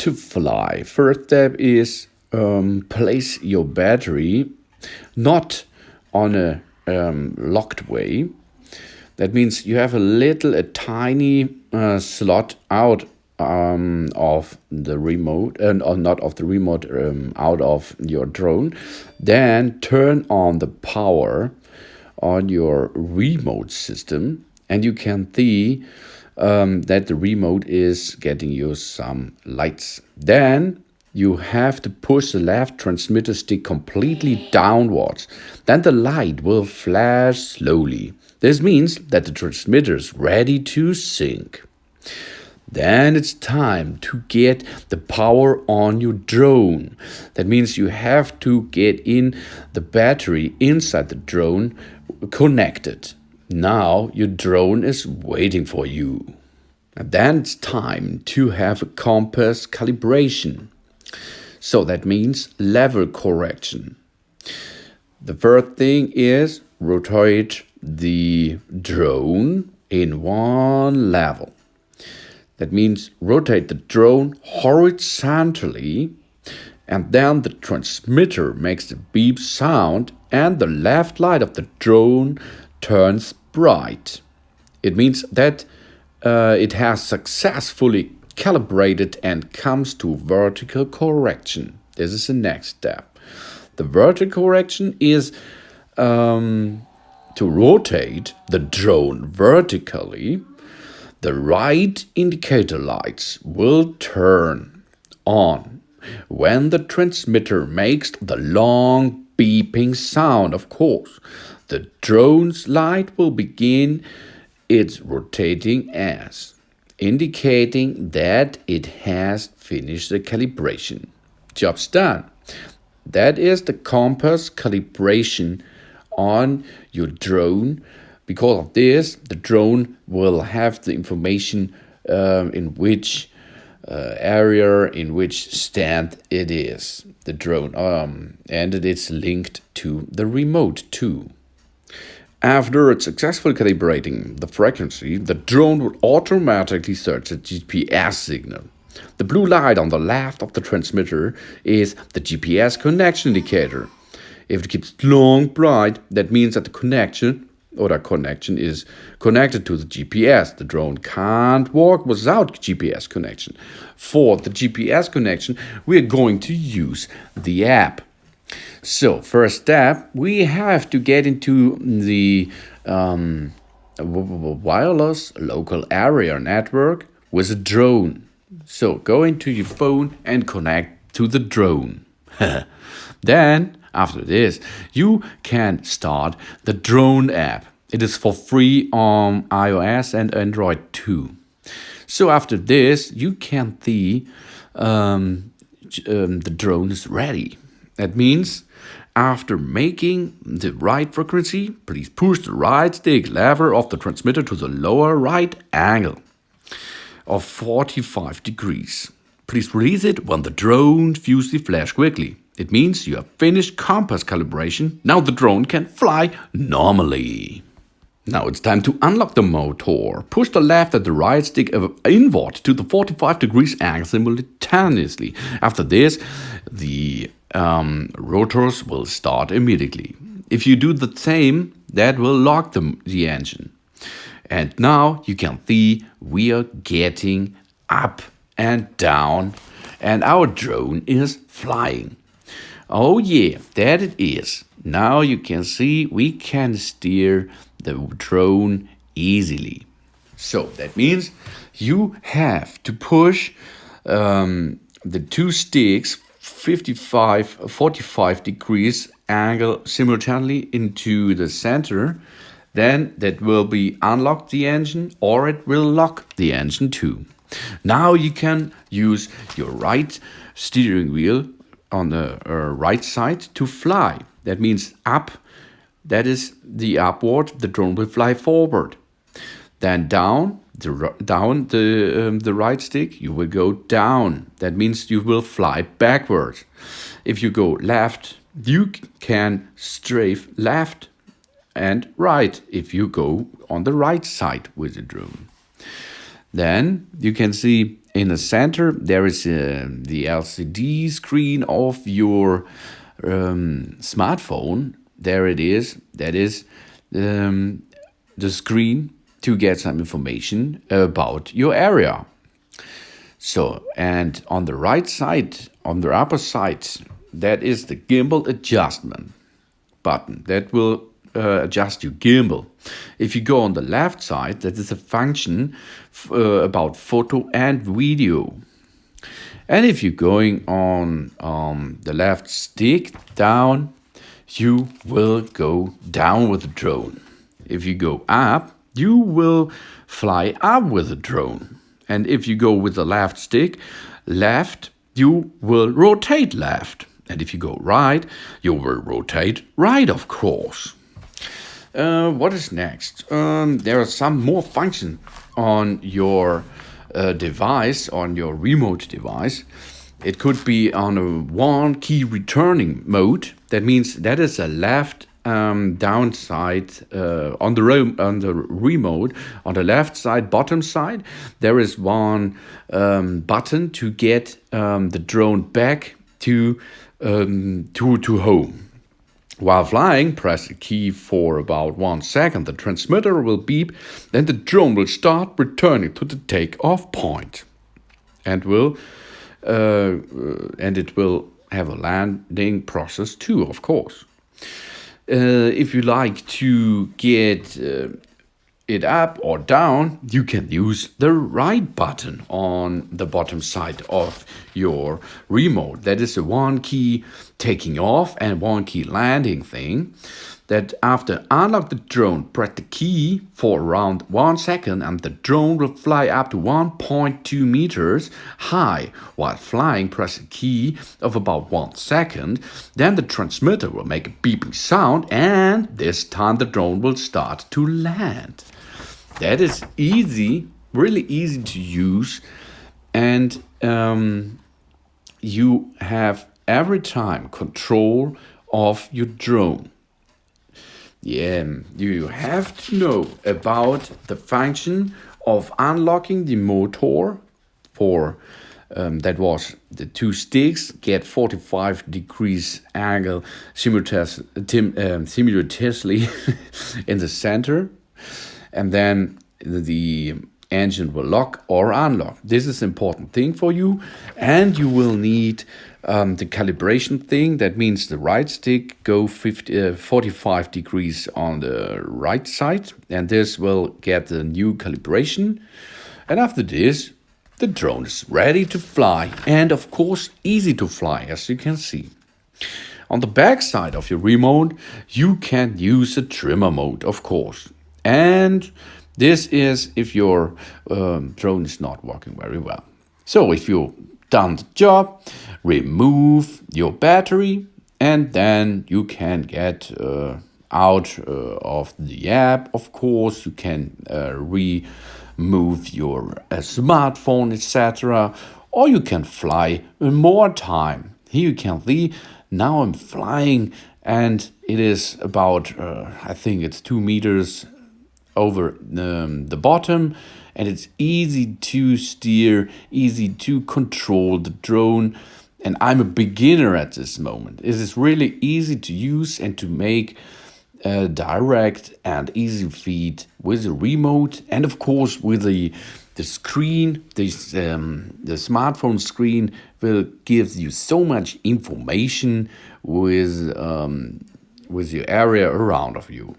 to fly. First step is place your battery not on a locked way. That means you have a tiny slot out of the remote, or not of the remote, out of your drone. Then turn on the power on your remote system, and you can see that the remote is getting you some lights. Then you have to push the left transmitter stick completely downwards. Then the light will flash slowly. This means that the transmitter is ready to sync. Then it's time to get the power on your drone. That means you have to get in the battery inside the drone connected. Now your drone is waiting for you. And then it's time to have a compass calibration. So that means level correction. The first thing is rotate the drone in one level. That means rotate the drone horizontally, and then the transmitter makes the beep sound and the left light of the drone turns bright. It means that it has successfully calibrated and comes to vertical correction. This is the next step. The vertical correction is to rotate the drone vertically. The right indicator lights will turn on when the transmitter makes the long beeping sound. Of course, the drone's light will begin its rotating as, indicating that it has finished the calibration. Job's done. That is the compass calibration on your drone. Because of this, the drone will have the information in which area, in which stand it is, the drone, and it is linked to the remote too. After it's successfully calibrating the frequency, the drone will automatically search the GPS signal. The blue light on the left of the transmitter is the GPS connection indicator. If it keeps long bright, that means that the connection is connected to the GPS. The drone can't work without GPS connection. For the GPS connection, we are going to use the app. So, first step, we have to get into the wireless local area network with a drone. So, go into your phone and connect to the drone. Then, after this, you can start the drone app. It is for free on iOS and Android too. So after this, you can see the drone is ready. That means after making the right frequency, please push the right stick lever of the transmitter to the lower right angle of 45 degrees. Please release it when the drone views the flash quickly. It means you have finished compass calibration. Now the drone can fly normally. Now it's time to unlock the motor. Push the left and the right stick inward to the 45 degrees angle simultaneously. After this, the rotors will start immediately. If you do the same, that will lock the engine. And now you can see we are getting up and down, and our drone is flying. Oh yeah, that it is. Now you can see we can steer the drone easily. So that means you have to push the two sticks 45 degrees angle simultaneously into the center. Then that will be unlock the engine, or it will lock the engine too. Now you can use your right steering wheel on the right side to fly. That means up, that is the upward, the drone will fly forward. Then down, the right stick, you will go down. That means you will fly backwards. If you go left, you can strafe left and right if you go on the right side with the drone. Then you can see in the center, there is the LCD screen of your smartphone. There it is. That is the screen to get some information about your area. So, and on the right side, on the upper side, that is the Gimbal Adjustment button. That will adjust your gimbal. If you go on the left side, that is a function about photo and video. And if you're going on the left stick down, you will go down with the drone. If you go up, you will fly up with the drone. And if you go with the left stick left, you will rotate left. And if you go right, you will rotate right, of course. What is next? There are some more functions on your device, on your remote device. It could be on a one key returning mode. That means that is a left downside on the remote. On the left side, bottom side, there is one button to get the drone back to home. While flying, press the key for about 1 second. The transmitter will beep, then the drone will start returning to the takeoff point, and it will have a landing process too, of course. If you like to get it up or down, you can use the right button on the bottom side of your remote. That is a one key taking off and one key landing thing. That after unlock the drone, press the key for around 1 second and the drone will fly up to 1.2 meters high. While flying, press the key of about 1 second. Then the transmitter will make a beeping sound, and this time the drone will start to land. That is easy, really easy to use, and you have every time control of your drone. Yeah, you have to know about the function of unlocking the motor for that was the two sticks get 45 degrees angle simultaneously in the center, and then the engine will lock or unlock. This is an important thing for you, and you will need the calibration thing. That means the right stick go 45 degrees on the right side, and this will get the new calibration. And after this, the drone is ready to fly, and of course easy to fly, as you can see. On the back side of your remote, you can use a trimmer mode, of course. And this is if your drone is not working very well. So if you've done the job, remove your battery, and then you can get out of the app. Of course, you can remove your smartphone, etc. Or you can fly more time. Here you can see, now I'm flying, and it is about, I think it's 2 meters over the bottom, and it's easy to steer, easy to control the drone. And I'm a beginner at this moment. It is really easy to use and to make direct and easy feed with the remote, and of course with the screen. The smartphone screen will give you so much information with your area around of you.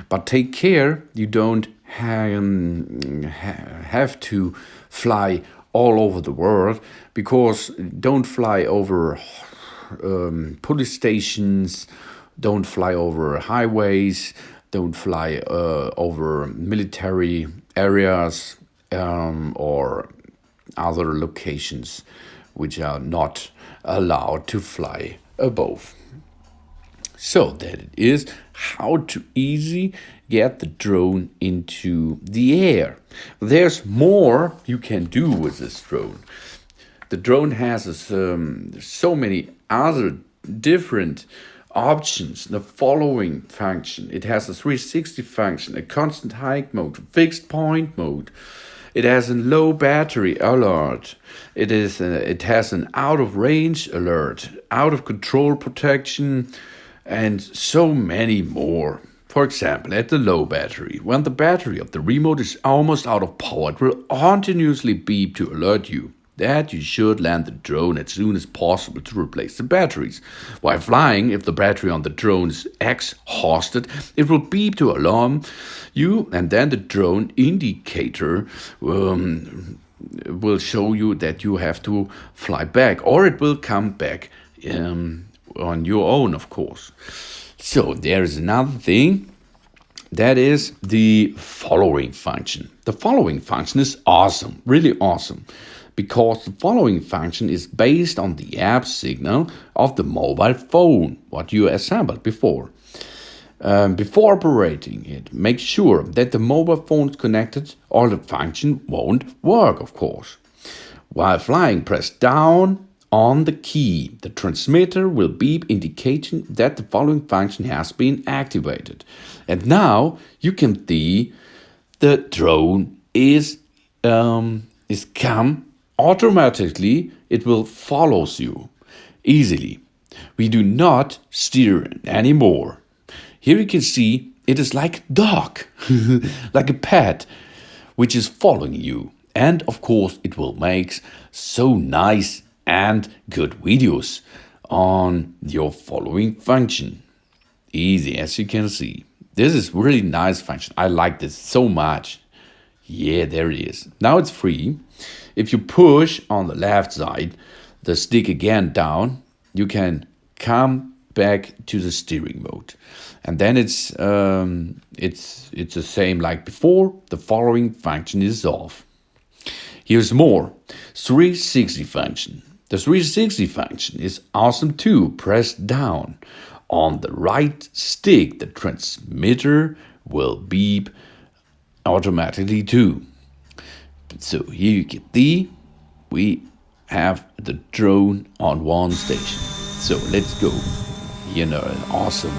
But take care, you don't have to fly all over the world, because don't fly over police stations, don't fly over highways, don't fly over military areas or other locations which are not allowed to fly above. So that it is how to easy get the drone into the air. There's more you can do with this drone. The drone has so many other different options. The following function: it has a 360 function, a constant height mode, fixed point mode, It has a low battery alert. It has an out of range alert, out of control protection, and so many more. For example, at the low battery, when the battery of the remote is almost out of power, it will continuously beep to alert you that you should land the drone as soon as possible to replace the batteries. While flying, if the battery on the drone is exhausted, it will beep to alarm you, and then the drone indicator will show you that you have to fly back, or it will come back on your own, of course. So there is another thing, that is the following function. The following function is awesome, really awesome, because the following function is based on the app signal of the mobile phone, what you assembled before. Before operating it, make sure that the mobile phone is connected or the function won't work, of course. While flying, press down on the key. The transmitter will beep indicating that the following function has been activated. And now you can see the drone is come automatically. It will follows you easily. We do not steer anymore. Here you can see it is like a dog, like a pet, which is following you. And of course, it will make so nice and good videos on your following function. Easy, as you can see. This is really nice function. I like this so much. Yeah, there it is. Now it's free. If you push on the left side, the stick again down, you can come back to the steering mode. And then it's the same like before. The following function is off. Here's more. 360 function. The 360 function is awesome too. Press down on the right stick. The transmitter will beep automatically too. So here you can see we have the drone on one station. So let's go. You know, awesome.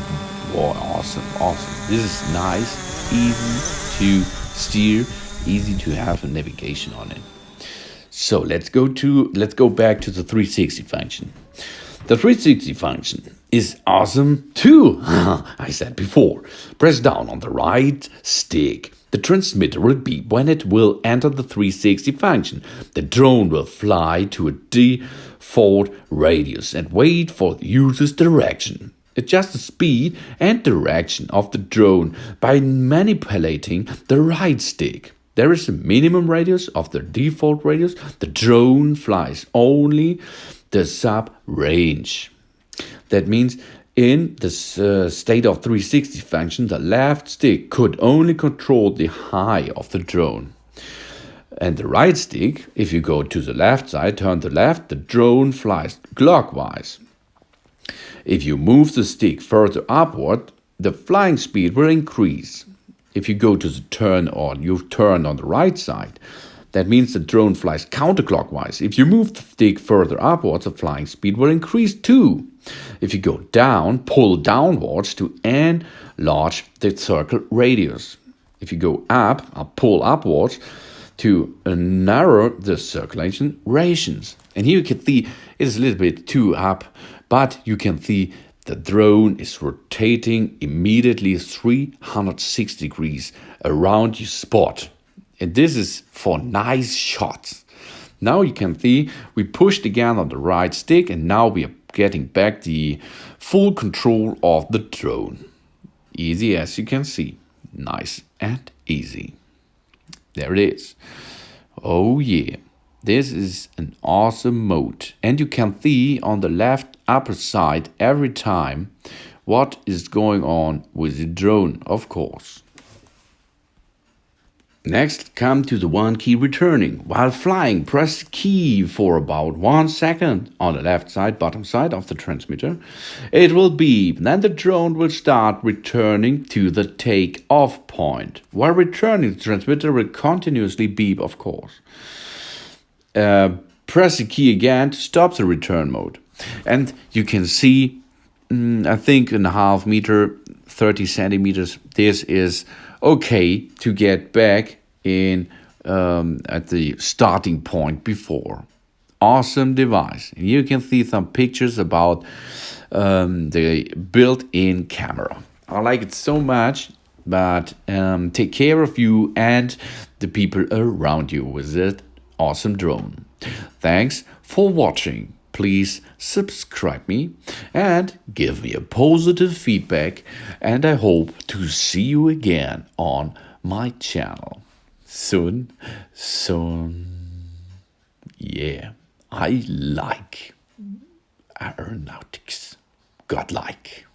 Wow, awesome. This is nice, easy to steer, easy to have a navigation on it. So let's go back to the 360 function. The 360 function is awesome too. I said before. Press down on the right stick. The transmitter will beep when it will enter the 360 function. The drone will fly to a default radius and wait for the user's direction. Adjust the speed and direction of the drone by manipulating the right stick. There is a minimum radius of the default radius. The drone flies only the sub-range. That means in the state of 360 function, the left stick could only control the high of the drone. And the right stick, if you go to the left side, turn the left, the drone flies clockwise. If you move the stick further upward, the flying speed will increase. If you go to the turn or you turn on the right side, that means the drone flies counterclockwise. If you move the stick further upwards, the flying speed will increase too. If you go down, pull downwards to enlarge the circle radius. If you go up, or pull upwards to narrow the circulation radius. And here you can see it is a little bit too up, but you can see the drone is rotating immediately 360 degrees around your spot. And this is for nice shots. Now you can see we pushed again on the right stick, and now we are getting back the full control of the drone. Easy, as you can see. Nice and easy. There it is. Oh yeah. This is an awesome mode. And you can see on the left upper side every time what is going on with the drone, of course. Next, come to the one key returning. While flying, press key for about 1 second on the left side, bottom side of the transmitter. It will beep, then the drone will start returning to the take-off point. While returning, the transmitter will continuously beep, of course. Press the key again to stop the return mode. And you can see, I think in a half meter, 30 centimeters, this is okay to get back in at the starting point before. Awesome device. And you can see some pictures about the built-in camera. I like it so much, but take care of you and the people around you with that awesome drone. Thanks for watching. Please subscribe me and give me a positive feedback, and I hope to see you again on my channel soon. Yeah, I like aeronautics. Godlike.